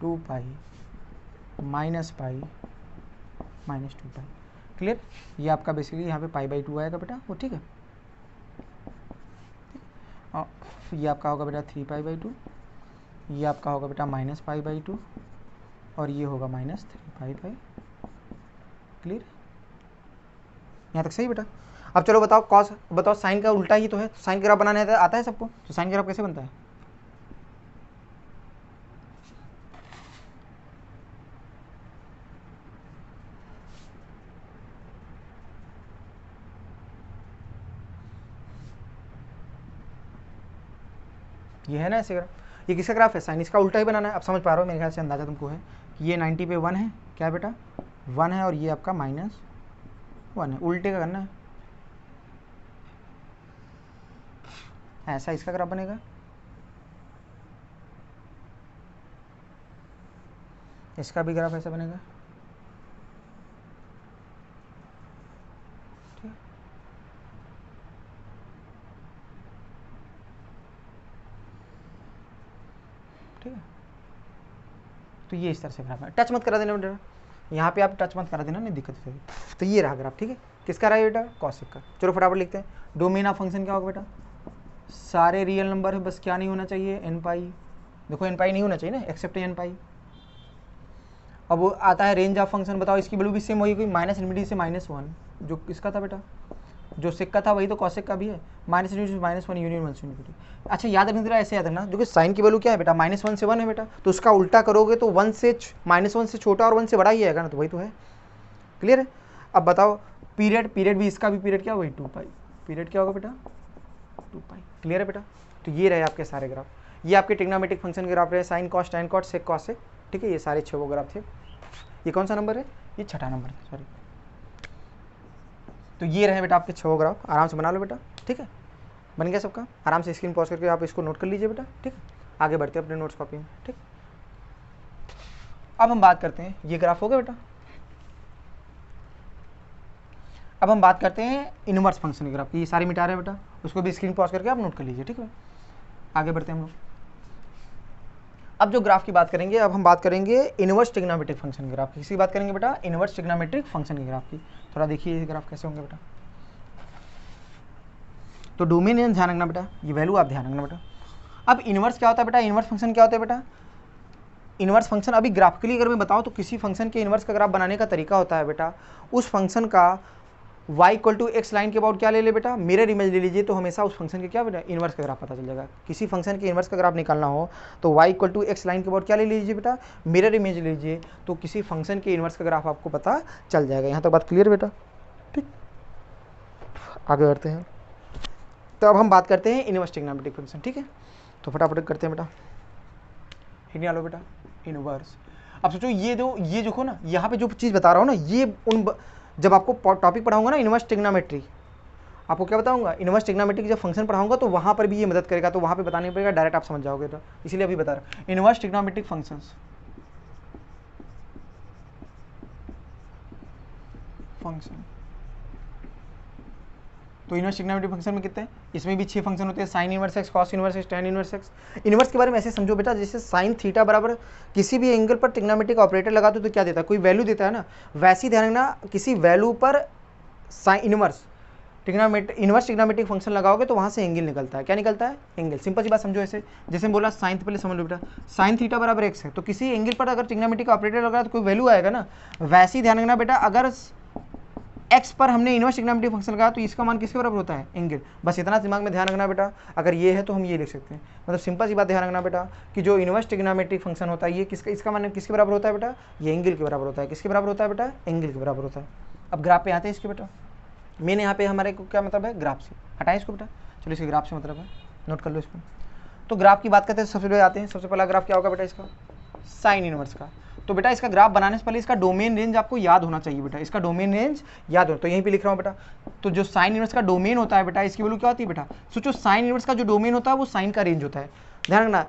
2π -π -2π। क्लियर? ये आपका बेसिकली यहाँ पे π/2 आएगा बेटा वो, ठीक है। ये आपका होगा बेटा 3π/2, ये आपका होगा बेटा -π/2 और ये होगा -3π/। क्लियर, यहाँ तक सही बेटा। अब चलो बताओ कॉस, बताओ साइन का उल्टा ही तो है, साइन ग्राफ बनाने आता है सबको, तो साइन ग्राफ कैसे बनता है? ये है ना ऐसे ग्राफ, ये किसका ग्राफ है? साइन, इसका उल्टा ही बनाना है। अब समझ पा रहे हो मेरे ख्याल से, अंदाजा तुमको है कि ये 90 पे 1 है, क्या बेटा 1 है, और ये आपका -1 है, उल्टे का करना है। ऐसा इसका ग्राफ बनेगा, इसका भी ग्राफ ऐसा बनेगा, ठीक है। तो ये इस तरह से ग्राफ है, टच मत करा देना बेटा, यहाँ पे आप टच मत करा देना, नहीं दिक्कत होगी। तो ये रहा ग्राफ, ठीक है। किसका रहा है बेटा? कॉसेक का। चलो फटाफट लिखते हैं। डोमेन ऑफ फंक्शन क्या होगा बेटा? सारे रियल नंबर है, बस क्या नहीं होना चाहिए? n π। देखो n π नहीं होना चाहिए ना, एक्सेप्ट n π। अब वो आता है रेंज ऑफ फंक्शन, बताओ इसकी वैल्यू भी सेम होगी कोई? -∞ से -1, जो किसका था बेटा? जो सेक का था वही तो कॉसेक का भी है, -∞ से -1 यूनियन 1 से यूनिटी। अच्छा याद रखना जरा, ऐसे याद रखना, जो कि साइन की वैल्यू क्या है बेटा? -1 से 1 है बेटा, तो उसका उल्टा करोगे तो -1 से छोटा और 1 से बड़ा ही आएगा ना, तो वही तो है। क्लियर है? अब बताओ पीरियड भी, इसका भी पीरियड क्या वही 2π। पीरियड क्या होगा बेटा? 2π। क्लियर है बेटा? तो ये रहे आपके सारे ग्राफ, ये आपके ट्रिग्नोमेट्रिक फंक्शन के ग्राफ रहे, sine cos tan cot sec cosec, ठीक है। ये सारे 6 ग्राफ थे। ये कौन सा नंबर है? ये 6ठा नंबर है, सॉरी। तो ये रहे बेटा आपके 6 ग्राफ, आराम से बना लो बेटा, ठीक है। बन गया सबका? आराम से स्क्रीन पॉज करके आप इसको नोट कर लीजिए बेटा, ठीक। आगे बढ़ते हैं अपने नोट्स कॉपी में, ठीक। अब हम बात करते हैं, ये ग्राफ हो गया बेटा। अब हम बात करते हैं इनवर्स फंक्शन के ग्राफ की। ये सारी मिटा रहे हैं बेटा, उसको भी स्क्रीन पॉज करके आप नोट कर लीजिए, ठीक है। आगे बढ़ते हैं हम लोग। अब जो ग्राफ की बात करेंगे, अब हम बात करेंगे इनवर्स ट्रिग्नोमेट्रिक फंक्शन के ग्राफ की। किसकी बात करेंगे बेटा? इनवर्स ट्रिग्नोमेट्रिक फंक्शन के ग्राफ की। थोड़ा देखिए ये ग्राफ कैसे होंगे बेटा। तो डोमेन रेंज ध्यान रखना बेटा, ये वैल्यू आप ध्यान रखना बेटा। अब इनवर्स क्या होता है बेटा? इनवर्स फंक्शन क्या होता है बेटा? इनवर्स फंक्शन अभी ग्राफिकली अगर मैं बताऊं तो किसी फंक्शन के इनवर्स का ग्राफ बनाने का तरीका होता है बेटा, उस फंक्शन का y = x लाइन के अबाउट क्या ले ले बेटा? मिरर इमेज ले लीजिए, तो हमेशा उस फंक्शन के क्या बेटा? इनवर्स का ग्राफ पता चल जाएगा। किसी फंक्शन के इनवर्स का ग्राफ निकालना हो तो y = x लाइन के अबाउट क्या ले लीजिए बेटा? मिरर इमेज ले लीजिए, तो किसी फंक्शन के इनवर्स का ग्राफ आपको पता चल जाएगा। यहाँ तक बात क्लियर बेटा, ठीक। आगे बढ़ते हैं। तो अब हम बात करते हैं इनवर्स ट्रिग्नोमेट्रिक फंक्शन, ठीक है। तो फटाफट करते हैं बेटा, हिट लो बेटा इनवर्स। अब सोचो ये देखो ना, यहाँ पे जो चीज़ बता रहा हूँ ना, ये जब आपको टॉपिक पढ़ाऊंगा ना इनवर्स ट्रिग्नोमेट्री, आपको क्या बताऊंगा? इनवर्स ट्रिग्नोमेट्री जब फंक्शन पढ़ाऊंगा तो वहाँ पर भी ये मदद करेगा, तो वहाँ पे बताने पड़ेगा, डायरेक्ट आप समझ जाओगे, तो इसीलिए अभी बता रहा हूँ इनवर्स ट्रिग्नोमेट्रिक फंक्शन। तो इनवर्स ट्रिग्नोमेट्रिक फंक्शन में कितने हैं? इसमें भी 6 फंक्शन होते हैं, sine inverse x, cos inverse x, tan inverse x. Inverse के बारे में ऐसे समझो बेटा, जैसे साइन थीटा बराबर किसी भी एंगल पर ट्रिग्नोमेट्रिक ऑपरेटर लगा दो तो क्या देता है? कोई वैल्यू देता है ना, वैसे ही ध्यान रखना, किसी वैल्यू पर साइन इनवर्स ट्रिग्नोमेट्रिक फंक्शन लगाओगे तो वहाँ से एंगल निकलता है। क्या निकलता है? एंगल। सिंपल सी बात समझो, ऐसे जैसे बोला साइन, पहले समझ लो बेटा, साइन थीटा बराबर एक्स है, तो किसी एंगल पर अगर ट्रिग्नोमेट्रिक ऑपरेटर लगा तो कोई वैल्यू आएगा ना, वैसे ही ध्यान रखना बेटा, अगर x पर हमने इनवर्स ट्रिग्नोमेट्रिक फंक्शन लगाया तो इसका मान किसके बराबर होता है? एंगल। बस इतना दिमाग में ध्यान रखना बेटा, अगर ये है तो हम ये लिख सकते हैं। मतलब सिंपल सी बात ध्यान रखना बेटा कि जो इनवर्स ट्रिग्नोमेट्रिक फंक्शन होता है ये इसका मान किसके बराबर होता है बेटा? ये एंगल के बराबर होता है। किसके बराबर होता है बेटा? एंगल के बराबर होता है। अब ग्राफ पे आते हैं इसके बेटा, मैंने यहाँ पे हमारे को क्या मतलब है? ग्राफ से। हटाएं इसको बेटा, चलो इसके ग्राफ से मतलब है, नोट कर लो इसको। तो ग्राफ की बात करते हैं, सबसे पहले आते हैं, सबसे पहला ग्राफ क्या होगा बेटा? इसका साइन इनवर्स का। तो बेटा इसका ग्राफ बनाने से पहले इसका डोमेन रेंज आपको याद होना चाहिए बेटा, इसका डोमेन रेंज याद हो, तो यहीं पे लिख रहा हूँ बेटा। तो जो साइन इनवर्स का डोमेन होता है बेटा, इसकी वैल्यू क्या होती है बेटा? सोचो साइन इनवर्स का जो डोमेन होता है वो साइन का रेंज होता है। ध्यान रखना,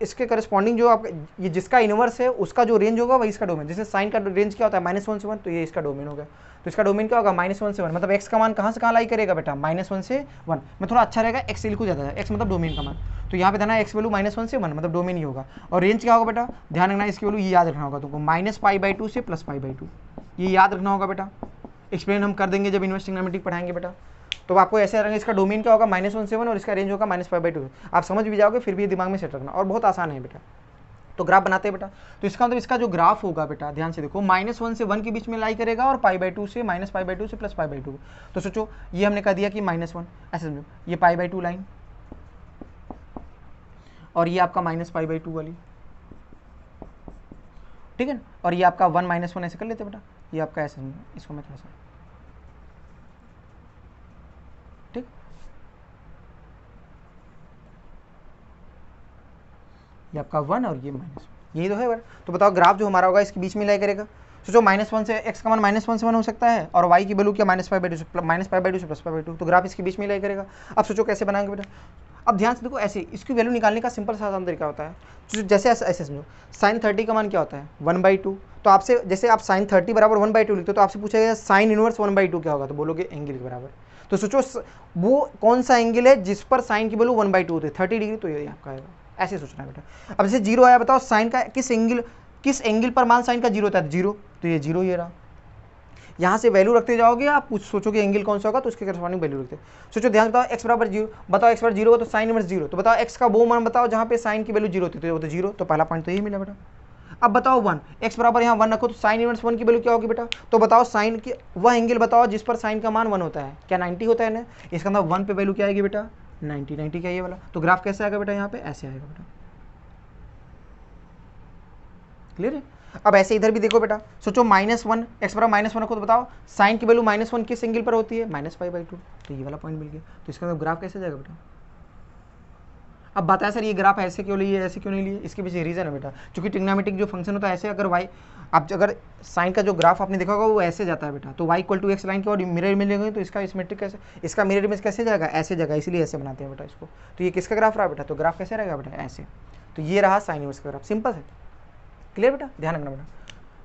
इसके करस्पॉन्डिंग जो आप ये जिसका इनवर्स है उसका जो रेंज होगा वही इसका डोमेन। जैसे साइन का रेंज क्या होता है? -1 से 1, तो ये इसका डोमेन हो गया। तो इसका डोमेन क्या होगा? -1 से 1, मतलब x का मान कहाँ से कहाँ लाई करेगा बेटा? -1 से 1। मैं थोड़ा अच्छा रहेगा x से लिखूँ ज़्यादा, x मतलब डोमेन का मान। तो यहाँ पे देना x वैल्यू -1 से 1, मतलब डोमेन ही होगा। और रेंज क्या होगा बेटा? ध्यान रखना, इसकी वैल्यू ये याद रखना होगा तुमको, -π/2 से +π/2, ये याद रखना होगा बेटा। एक्सप्लेन हम कर देंगे जब इनवर्स ट्रिग्नोमेट्रिक पढ़ाएंगे बेटा। तो आपको ऐसे रहेंगे, इसका डोमेन क्या होगा -1 से 1 और इसका रेंज होगा -5/2। आप समझ भी जाओगे, फिर भी दिमाग में सेट रखना, और बहुत आसान है बेटा। तो ग्राफ बनाते हैं बेटा, तो इसका मतलब इसका जो ग्राफ होगा बेटा, ध्यान से देखो, -1 से 1 के बीच में लाई करेगा और π/2 से -π/2 से +π/2। तो सोचो ये हमने कह दिया कि -1, ऐसे समझो, ये π/2 लाइन और ये आपका -π/2 वाली, ठीक है ना, और ये आपका 1 -1 ऐसे कर लेते बेटा, ये आपका ऐसे समझो, इसको मैं थोड़ा सा, ठीक, ये आपका 1 और ये -1, यही तो है बेटा। तो बताओ ग्राफ जो हमारा होगा इसके बीच में लाई करेगा। सोचो -1 से x का मान -1 से 1 हो सकता है और y की वैल्यू क्या -π/2 से +π/2, तो ग्राफ इसके बीच में लाई करेगा। अब सोचो कैसे बनाएंगे बेटा, अब ध्यान से देखो, ऐसे इसकी वैल्यू निकालने का सिंपल सा आसान तरीका होता है, जैसे ऐसे समझो, sin 30 का मान क्या होता है 1/2। तो आपसे जैसे आप sin 30 बराबर 1/2 लिखते हो, तो आपसे पूछा गया sin इनवर्स 1/2 क्या होगा, तो बोलोगे एंगल के बराबर। तो सोचो वो कौन सा एंगल है जिस पर साइन की वैल्यू 1/2 होती है, 30 डिग्री, तो ये आपका आएगा, ऐसे सोचना है बेटा। अब जैसे 0 आया, बताओ साइन का किस एंगल पर मान साइन का 0 होता है, 0, तो ये 0 ये रहा। यहाँ से वैल्यू रखते जाओगे, आप सोचोगे एंगल कौन सा होगा, तो उसके करस्पॉन्डिंग वैल्यू रखते। सोचो ध्यान बताओ x बराबर 0, बताओ x बराबर 0 हो तो साइन इनवर्स 0, तो बताओ x का वो मान बताओ जहाँ पे साइन की वैल्यू 0 होती है, तो 0, तो पहला पॉइंट तो यही मिला बेटा। अब बताओ 1, x बराबर यहाँ 1 रखो, तो साइन इनवर्स 1 की वैल्यू क्या होगी बेटा, तो बताओ साइन की वह एंगल बताओ जिस पर साइन का मान 1 होता है, क्या 90 होता है ना, इसका मतलब 1 पे वैल्यू क्या आएगी बेटा 90 क्या ये वाला। तो ग्राफ कैसे आएगा बेटा, यहाँ पे ऐसे आएगा बेटा, क्लियर है। अब ऐसे इधर भी देखो बेटा, सोचो -1, x बराबर -1 रखो, तो बताओ साइन की वैल्यू -1 किस एंगल पर होती है, -π/2, तो ये वाला पॉइंट मिल गया। तो इसका मतलब ग्राफ कैसे जाएगा बेटा। अब बताया सर ये ग्राफ ऐसे क्यों लिए, ऐसे क्यों नहीं लिए, इसके पीछे रीजन है बेटा, क्योंकि ट्रिग्नोमेट्रिक जो फंक्शन होता है ऐसे, अगर y आप अगर साइन का जो ग्राफ आपने देखा होगा वो ऐसे जाता है बेटा, तो y = x लाइन के और मिरर मिलेंगे, तो इसका सिमेट्रिक कैसे, इसका मिरर इमेज कैसे जाएगा, ऐसे जाएगा, इसलिए ऐसे बनाते हैं बेटा इसको। तो ये किसका ग्राफ रहा बेटा, तो ग्राफ कैसे रहेगा बेटा, ऐसे। तो ये रहा साइन इनवर्स का ग्राफ, सिंपल है, क्लियर बेटा, ध्यान रखना बेटा,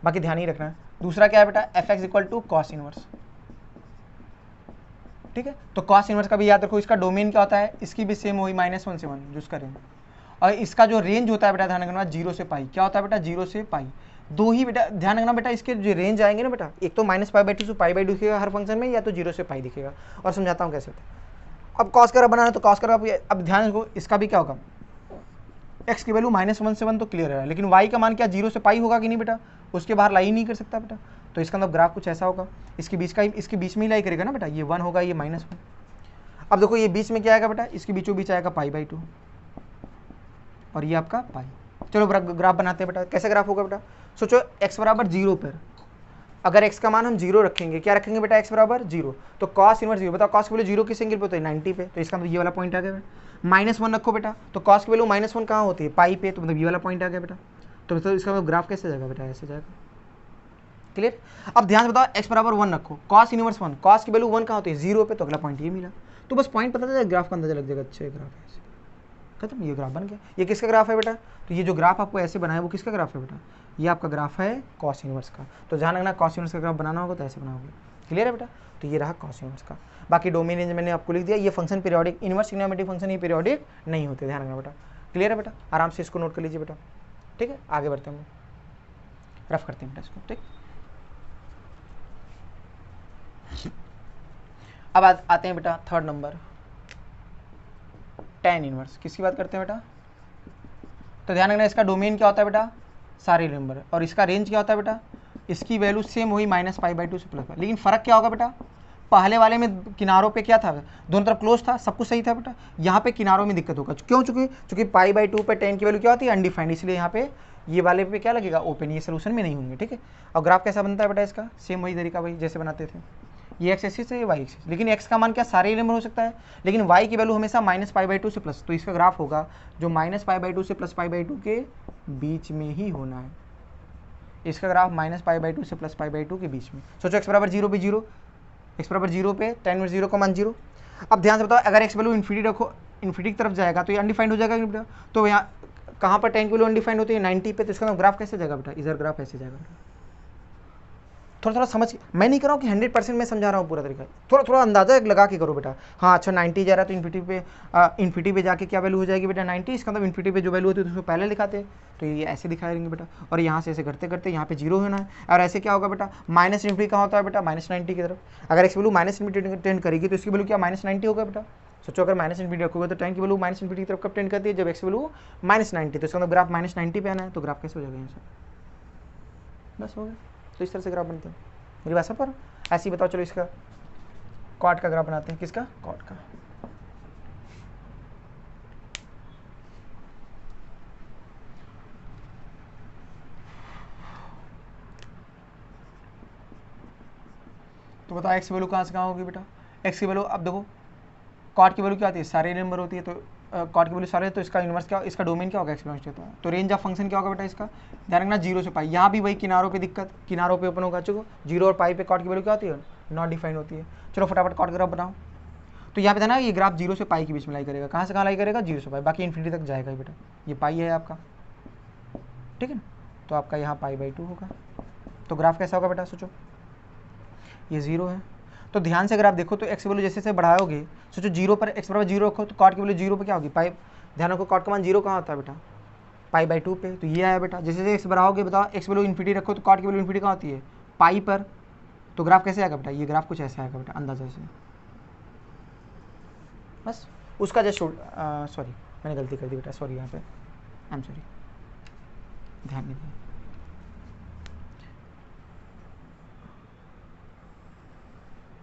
बाकी ध्यान ही रखना है। दूसरा क्या है बेटा, fx = cos इनवर्स, ठीक है। तो cos इनवर्स का भी याद रखो, इसका डोमेन क्या होता है, इसकी भी सेम वही -1 से 1 जो इसका रेंज, और इसका जो रेंज होता है बेटा ध्यान रखना 0 से पाई, क्या होता है बेटा 0 से पाई, दो ही बेटा ध्यान रखना बेटा, इसके जो रेंज आएंगे ना बेटा, एक तो -π/2 से π/2 दिखेगा हर फंक्शन में, या तो 0 से पाई दिखेगा, और समझाता हूँ कैसे होता है। अब cos कर्व बनाना है तो cos कर्व, अब ध्यान रखो इसका भी क्या होगा, x की वैल्यू -1 से 1 तो क्लियर है, लेकिन y का मान क्या 0 से पाई होगा कि नहीं बेटा, उसके बाहर लाई नहीं कर सकता बेटा। तो इसका मतलब ग्राफ कुछ ऐसा होगा, इसके बीच में ही लाई करेगा ना बेटा, ये 1 होगा, ये -1। अब देखो ये बीच में क्या आएगा बेटा, इसके बीचों बीच आएगा π/2 और ये आपका पाई। चलो ग्राफ बनाते हैं बेटा, कैसे ग्राफ होगा बेटा, सोचो x बराबर 0 पर अगर x का मान हम 0 रखेंगे, क्या रखेंगे बेटा, x बराबर 0, तो cos इनवर्स 0, बताओ cos की वैल्यू 0 किस एंगल पे होता है 90 पे, तो इसका मतलब ये वाला पॉइंट आ गया बेटा। -1 रखो बेटा, तो cos की वैल्यू -1 कहाँ होती है, पाई पे, तो मतलब ये वाला पॉइंट आ गया बेटा। तो मतलब इसका मतलब ग्राफ कैसे जाएगा बेटा, ऐसे जाएगा, क्लियर। अब ध्यान से बताओ x बराबर 1 रखो, cos इनवर्स 1, cos की वैल्यू 1 कहाँ होती है 0 पे, तो अगला पॉइंट ये मिला। तो बस पॉइंट पता चला, ग्राफ का अंदाजा लग जाएगा, अच्छा ग्राफ है ऐसे, खत्म, ये ग्राफ बन गया। ये किसका ग्राफ है बेटा, तो ये जो ग्राफ आपको ऐसे बनाया वो किसका ग्राफ है बेटा, ये आपका ग्राफ है cos इनवर्स का। तो ध्यान रखना cos इनवर्स का ग्राफ बनाना होगा तो ऐसे बनाओगे, क्लियर है बेटा। तो ये रहा cos इनवर्स का, बाकी डोमेन रेंज मैंने आपको लिख दिया। ये function periodic, inverse trigonometric function ये पीरियोडिक नहीं होते, ध्यान रखना बेटा, क्लियर है बेटा, आराम से इसको नोट कर लीजिए बेटा, ठीक है। आगे बढ़ते हैं, रफ करते हैं बेटा इसको, ठीक। अब आते हैं बेटा थर्ड नंबर, tan इनवर्स। किसकी बात करते हैं बेटा, तो ध्यान रखना इसका डोमेन क्या होता है बेटा, सारे नंबर, और इसका रेंज क्या होता है बेटा, इसकी वैल्यू सेम वही -π/2 से +π, लेकिन फ़र्क क्या होगा बेटा, पहले वाले में किनारों पे क्या था, दोनों तरफ क्लोज था, सब कुछ सही था बेटा, यहाँ पे किनारों में दिक्कत होगा, क्यों, चूंकि π/2 पे tan की वैल्यू क्या होती है अनडिफाइंड, इसलिए यहाँ पे ये वाले पे क्या लगेगा ओपन, ये सोल्यूशन में नहीं होंगे, ठीक है। और ग्राफ कैसा बनता है बेटा इसका, सेम वही तरीका वही जैसे बनाते थे, ये x एक्सिस है, ये y एक्सिस, लेकिन x का मान क्या सारे नंबर हो सकता है, लेकिन y की वैल्यू हमेशा -π/2 से प्लस, तो इसका ग्राफ होगा जो -π/2 से +π/2 के बीच में ही होना है, इसका ग्राफ -π/2 से +π/2 के बीच में। सोचो x बराबर 0 पे 0, x बराबर 0 पे tan इनवर्स 0 का मान 0। अब ध्यान से बताओ अगर x वैल्यू इन्फिनिटी रखो, इन्फिनिटी की तरफ जाएगा तो ये अनडिफाइंड हो जाएगा बेटा, तो यहाँ कहाँ पर tan की वैल्यू अनडिफाइंड होती है 90 पे, तो इसका ग्राफ कैसे जाएगा बेटा, इधर ग्राफ ऐसे जाएगा बेटा। थोड़ा समझ, मैं नहीं कर रहा हूँ कि 100% मैं समझा रहा हूँ पूरा तरीका, थोड़ा अंदाजा लगा के करो बेटा। हाँ अच्छा 90 जा रहा है तो इन्फिनिटी पे जाके क्या वैल्यू हो जाएगी बेटा 90, इसका मतलब इन्फिनिटी पे जो वैल्यू होती है तो उसको पहले लिखाते हैं, तो ये ऐसे दिखाई देंगे बेटा, और यहाँ से ऐसे करते करते यहाँ पे 0 होना है, और ऐसे क्या होगा बेटा, माइनस इन्फिनिटी कहाँ होता है बेटा, -90 की तरफ। अगर x value minus infinity tend करेगी तो इसकी वैल्यू क्या -90 होगा बेटा। सोचो अगर माइनस इन्फिनिटी रखोगे तो टाइम की वैल्यू माइनस इन्फिनिटी की तरफ कब टेंड करती है, जब एक्स वैल्यू -90, तो इसका मतलब ग्राफ -90 पे आना है, तो ग्राफ कैसे हो जाएगा यहाँ से, बस हो गया। तो इस तरह से ग्राफ बनते हैं, मेरी बात सब पर। ऐसे ही बताओ, चलो इसका कॉट का ग्राफ बनाते हैं, किसका, कॉट का। तो बताओ एक्स की वैल्यू कहाँ से कहाँ होगी बेटा, एक्स की वैल्यू, अब देखो कॉट की वैल्यू क्या होती है, सारे नंबर होती है, तो कॉट की वैल्यू सारे, तो इसका इनवर्स क्या, इसका डोमेन क्या होगा, एक्सपोनेंशियल होता है, तो रेंज ऑफ फंक्शन क्या होगा बेटा इसका, ध्यान रखना 0 से पाई। यहाँ भी वही किनारों पे दिक्कत, किनारों पे ओपन होगा, चुको 0 और पाई पे कॉट की वैल्यू क्या होती है, नॉट डिफाइंड होती है। चलो फटाफट कॉट ग्राफ बनाओ। तो यहाँ पे था ना, ये ग्राफ 0 से पाई के बीच में लाई करेगा, कहाँ से कहाँ लाई करेगा, 0 से पाई, बाकी इन्फिनिटी तक जाएगा ही बेटा। ये पाई है आपका, ठीक है ना, तो आपका यहाँ पाई/2 होगा। तो ग्राफ कैसा होगा बेटा, सोचो ये 0 है, तो ध्यान से अगर आप देखो तो एक्स वैल्यू जैसे जैसे बढ़ाओगे, सोचो 0 पर एक्स बराबर 0 रखो तो कॉट की वैल्यू 0 पे क्या होगी, पाई। ध्यान रखो कॉट का मान 0 कहाँ होता है बेटा, पाई/2 पे, तो ये आया बेटा। जैसे जैसे एक्स बढ़ाओगे, बताओ एक्स वैल्यू इन्फिनिटी रखो तो कॉट की वैल्यू इन्फिनिटी कहाँ होती है, पाई पर, तो ग्राफ कैसे आएगा बेटा, ये ग्राफ कुछ ऐसा आएगा बेटा, अंदाजा से। बस उसका जस्ट सॉरी मैंने गलती कर दी बेटा, सॉरी, यहाँ पे आई एम सॉरी, ध्यान नहीं दिया,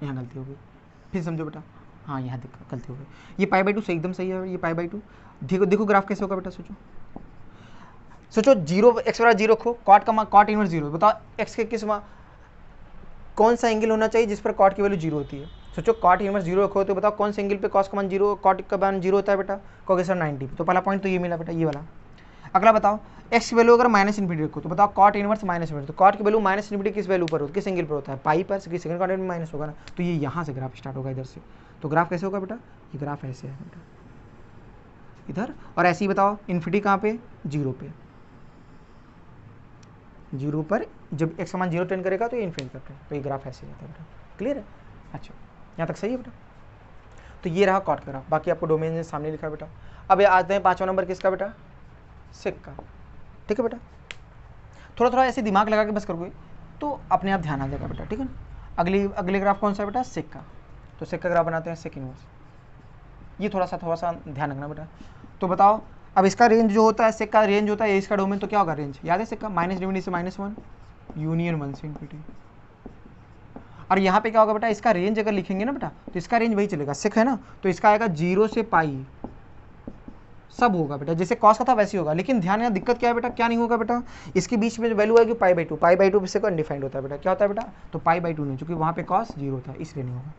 यहाँ गलती हो गई, फिर समझो बेटा, हाँ यहाँ दिक्कत गलती हो गई, ये पाई/2 से एकदम सही है, ये पाई/2। देखो देखो ग्राफ कैसे होगा बेटा, सोचो सोचो 0 एक्स बराबर 0 रखो, कॉट का मान कॉट इनवर्स 0, बताओ एक्स के किस कौन सा एंगल होना चाहिए जिस पर कॉट की वैल्यू 0 होती है। सोचो कॉट इनवर्स 0 रखो तो बताओ कौन से एंगल पे कॉस का मान 0, कॉट का मान 0 होता है बेटा, कहोगे सर 90। तो पहला पॉइंट तो ये मिला बेटा, ये वाला। अगला बताओ एक्स की वैल्यू अगर -इन्फिनिटी रखो तो बताओ कॉट इनवर्स -इन्फिनिटी, तो कॉट की वैल्यू -इन्फिनिटी किस वैल्यू पर होता है, किस एंगल पर होता है, पाई पर, क्योंकि सेकंड क्वाड्रेंट में माइनस होगा ना, तो ये यहाँ से ग्राफ स्टार्ट होगा इधर से। तो ग्राफ कैसे होगा बेटा, ये ग्राफ ऐसे है बेटा इधर, और ऐसे ही बताओ इन्फिनिटी कहाँ पे, 0 पे, 0 पर जब एक्स का मान 0 टेंड करेगा तो ये इन्फिनिटी करते हैं, तो ये ग्राफ ऐसे जाता है बेटा। क्लियर है, अच्छा यहाँ तक सही है बेटा। तो ये रहा कॉट का ग्राफ, बाकी आपको डोमेन में सामने लिखा है बेटा। अब ये आते हैं 5वां नंबर किसका बेटा, सेक का। ठीक है बेटा, थोड़ा थोड़ा ऐसे दिमाग लगा के बस करोगे तो अपने आप ध्यान आ जाएगा बेटा, ठीक है ना। अगले ग्राफ कौन सा है बेटा, सेक का। तो सेक का ग्राफ बनाते हैं, सेक इनवर्स। ये थोड़ा सा ध्यान रखना बेटा। तो बताओ अब इसका रेंज जो होता है, सेक का रेंज होता है, इसका डोमेन तो क्या होगा, रेंज याद है सेक का, -∞ से -1 यूनियन 1 से इन्फिनिटी। और यहाँ पे क्या होगा बेटा, इसका रेंज अगर लिखेंगे ना बेटा तो इसका रेंज वही चलेगा, सेक है ना, तो इसका आएगा 0 से पाई सब होगा बेटा, जैसे कॉस का था वैसे ही होगा। लेकिन ध्यान यहाँ दिक्कत क्या है बेटा, क्या नहीं होगा बेटा, इसके बीच में जो वैल्यू आएगी पाई/2, पाई/2 से अनडिफाइंड होता है बेटा, क्या होता है बेटा, तो पाई/2 नहीं, क्योंकि वहाँ पे कॉस 0 था इसलिए नहीं होगा।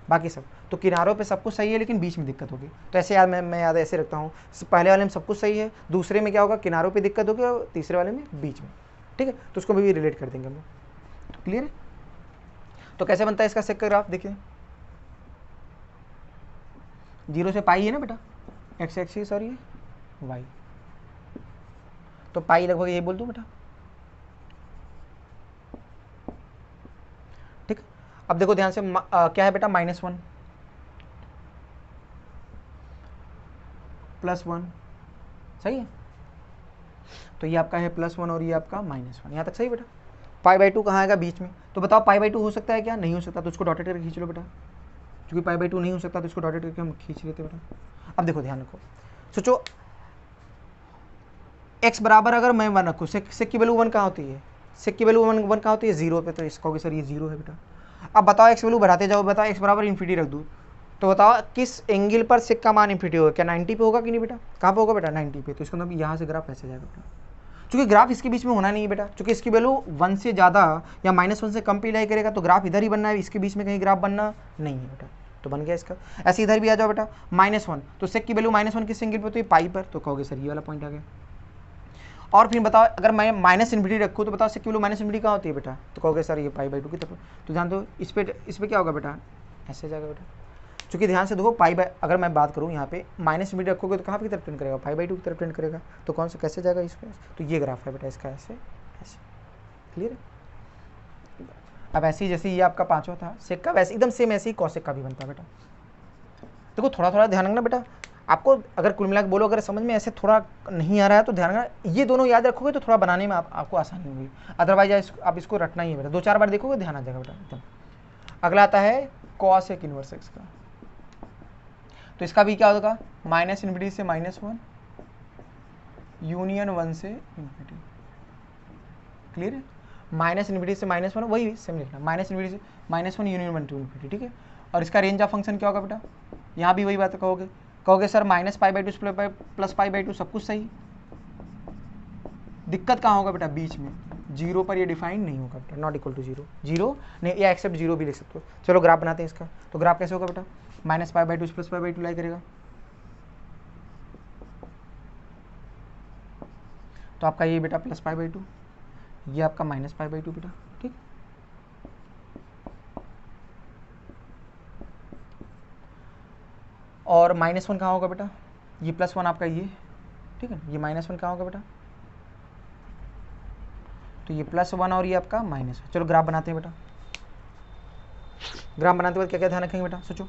बाकी सब तो किनारों पे सब कुछ सही है, लेकिन बीच में दिक्कत होगी। तो ऐसे याद मैं याद ऐसे रखता हूँ, पहले वाले में सब कुछ सही है, दूसरे में क्या होगा, किनारों पे दिक्कत होगी, और तीसरे वाले में बीच में। ठीक है, तो उसको भी रिलेट कर देंगे हम लोग। तो क्लियर है। तो कैसे बनता है इसका सेक का ग्राफ, देखिए 0 से पाई है ना बेटा, एक्स एक्सिस और ये वाई, तो पाई लगभग ये बोल दूं बेटा। ठीक, अब देखो ध्यान से क्या है बेटा, -1 +1, सही है। तो ये आपका है +1 और ये आपका -1, यहाँ तक सही बेटा। पाई/2 कहाँ आएगा, बीच में। तो बताओ पाई/2 हो सकता है क्या, नहीं हो सकता, तो उसको डॉटेड करके खींच लो बेटा, क्योंकि पाई/2 नहीं हो सकता तो इसको डॉटेड करके हम खींच लेते बेटा। अब देखो ध्यान रखो, सोचो x बराबर अगर मैं 1 रखूँ, सेक की वैल्यू 1 कहाँ होती है, सेक की वैल्यू 1 कहाँ होती है, 0 पे, तो इसको सर ये 0 है बेटा। अब बताओ x वैल्यू बढ़ाते जाओ, बताओ x बराबर इन्फिनिटी रख दूँ, तो बताओ किस एंगल पर सेक का मान इन्फिनिटी होगा, क्या 90 पे होगा कि नहीं बेटा, कहाँ पे होगा बेटा, 90 पे। तो इसका मतलब यहाँ से ग्राफ ऐसे जाएगा बेटा, चूंकि ग्राफ इसके बीच में होना नहीं है बेटा, चूंकि इसकी वैल्यू 1 से ज़्यादा या -1 से कम पे लाई करेगा, तो ग्राफ इधर ही बनना है, इसके बीच में कहीं ग्राफ बनना नहीं है बेटा। तो बन गया इसका। ऐसे इधर भी आ जाओ बेटा, -1, तो सेक की वैल्यू -1 किस एंगल पर, तो ये पाई पर, तो कहोगे सर ये वाला पॉइंट आ गया। और फिर बताओ अगर मैं -इन्फिनिटी रखूँ तो बताओ सेक की वैल्यू -इन्फिनिटी कहाँ होती है बेटा, तो कहोगे सर ये पाई/2 की तरफ। तो ध्यान दो इस पे क्या होगा बेटा, ऐसे जाएगा बेटा। चूँकि ध्यान से देखो अगर मैं बात करूँ यहाँ पे -इन्फिनिटी रखोगे तो कहाँ की तरफ टेंड करेगा, पाई/2 की तरफ टेंड करेगा, तो कौन सा कैसे जाएगा इस पर, तो ये ग्राफ है बेटा इसका, ऐसे ऐसे। क्लियर है। अब ऐसे ही जैसे ये आपका 5वां था सेक का, वैसे एकदम सेम ऐसे ही कॉसेक का भी बनता है बेटा। देखो थोड़ा थोड़ा ध्यान रखना बेटा, आपको अगर कुल मिला के बोलो, अगर समझ में ऐसे थोड़ा नहीं आ रहा है तो ध्यान रखना, ये दोनों याद रखोगे तो थोड़ा बनाने में आपको आसानी होगी, अदरवाइज आप इसको रटना ही है बेटा, 2-4 बार देखोगे ध्यान आ जाएगा बेटा एकदम। अगला आता है कॉस एक इनवर्स एक्स का, तो इसका भी क्या होगा, माइनस इन्फिनिटी से -1 यूनियन 1 से इन्फिनिटी। क्लियर है, माइनस इन्फिनिटी से -1 वही सेम लिखना, माइनस इन्फिनिटी से -1 यूनियन 1 टू इन्फिनिटी। ठीक है, और इसका रेंज ऑफ फंक्शन क्या होगा बेटा, यहाँ भी वही बात कहोगे सर -π/2 प्लस π/2 सब कुछ सही, दिक्कत कहाँ होगा बेटा, बीच में जीरो पर ये डिफाइन नहीं होगा बेटा, नॉट इक्वल टू जीरो नहीं, या एक्सेप्ट जीरो भी लिख सकते हो। चलो ग्राफ बनाते हैं इसका, तो ग्राफ कैसे होगा बेटा, -π/2 प्लस π/2 लाई करेगा, तो आपका ये बेटा प्लस π/2, ये आपका -π/2 बेटा। ठीक, और -1 कहाँ होगा बेटा, ये +1 आपका ये, ठीक है, ये -1 कहाँ होगा बेटा, तो ये +1 और ये आपका -1। चलो ग्राफ बनाते हैं बेटा, ग्राफ बनाते वक्त क्या क्या ध्यान रखेंगे बेटा, सोचो।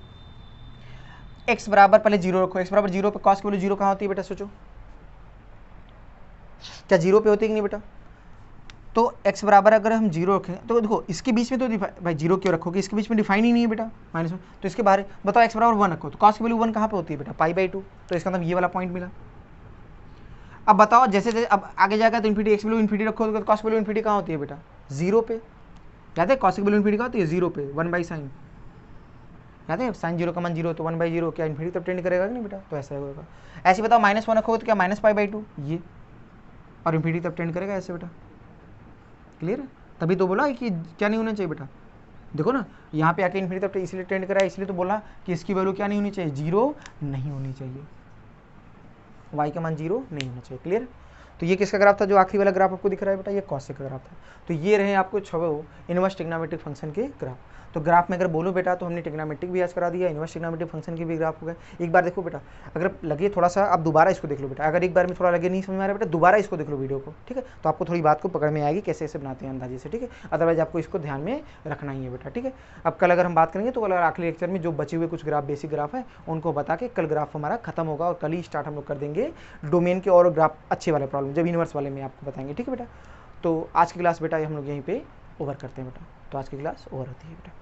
x बराबर पहले 0 रखो, x बराबर 0 पे कॉस की वैल्यू 0 कहाँ होती है बेटा, सोचो, क्या 0 पे होती है कि नहीं बेटा, तो x बराबर अगर हम 0 रखें तो देखो इसके बीच में तो भाई 0 क्यों रखोगे, इसके बीच में डिफाइन ही नहीं है बेटा -1, तो इसके बाहर बताओ x बराबर 1 रखो, तो कॉस की वैल्यू 1 कहाँ पे होती है बेटा, π/2, तो इसका मतलब ये वाला पॉइंट मिला। अब बताओ जैसे जैसे अब आगे जाएगा तो इन्फिनिटी, x वैल्यू इन्फिनिटी रखो तो कॉस की वैल्यू इन्फिनिटी कहाँ होती है बेटा, 0 पे, याद है कॉस की वैल्यू इन्फिनिटी कहाँ होती है, 0 पे, 1/sin, याद है sin 0 का मान 0, तो 1/0 क्या इन्फिनिटी तब टेंड करेगा कि नहीं बेटा, तो ऐसा होगा। ऐसे बताओ -1 रखोगे तो क्या -π/2 ये, और इन्फिनिटी तब टेंड करेगा ऐसे बेटा। क्लियर है, तभी तो बोला कि क्या नहीं होना चाहिए बेटा, देखो ना यहाँ पे आके इन्फिनिटी तब इसलिए टेंड करा है, इसलिए तो बोला कि इसकी वैल्यू क्या नहीं होनी चाहिए, 0 नहीं होनी चाहिए, y का मान 0 नहीं होना चाहिए। क्लियर, तो ये किसका ग्राफ था, जो आखिरी वाला ग्राफ आपको दिख रहा है बेटा, ये कॉस का ग्राफ था। तो ये रहे आपको 6 इनवर्स ट्रिग्नोमेट्रिक फंक्शन के ग्राफ। तो ग्राफ में अगर बोलो बेटा तो हमने ट्रिग्नोमेट्रिक भी याद करा दिया, इनवर्स ट्रिग्नोमेट्रिक फंक्शन के भी ग्राफ हो गए। एक बार देखो बेटा, अगर लगे थोड़ा सा आप दोबारा इसको देख लो बेटा, अगर एक बार में थोड़ा लगे नहीं समझ में आ रहा बेटा, दोबारा इसको देख लो वीडियो को, ठीक है, तो आपको थोड़ी बात को पकड़ में आएगी कैसे ऐसे बनाते हैं अंदाजे से, ठीक है, अदरवाइज आपको इसको ध्यान में रखना ही है बेटा। ठीक है, अब कल अगर हम बात करेंगे तो कल आखिरी लेक्चर में जो बचे हुए कुछ ग्राफ, बेसिक ग्राफ है, उनको बता के कल ग्राफ हमारा खत्म होगा, और कल ही स्टार्ट हम लोग कर देंगे डोमेन के और ग्राफ अच्छे वाले प्रॉब्लम, जब यूनिवर्स वाले में आपको बताएंगे। ठीक है बेटा, तो आज की क्लास बेटा हम लोग यहीं पे ओवर करते हैं बेटा, तो आज की क्लास ओवर होती है बेटा।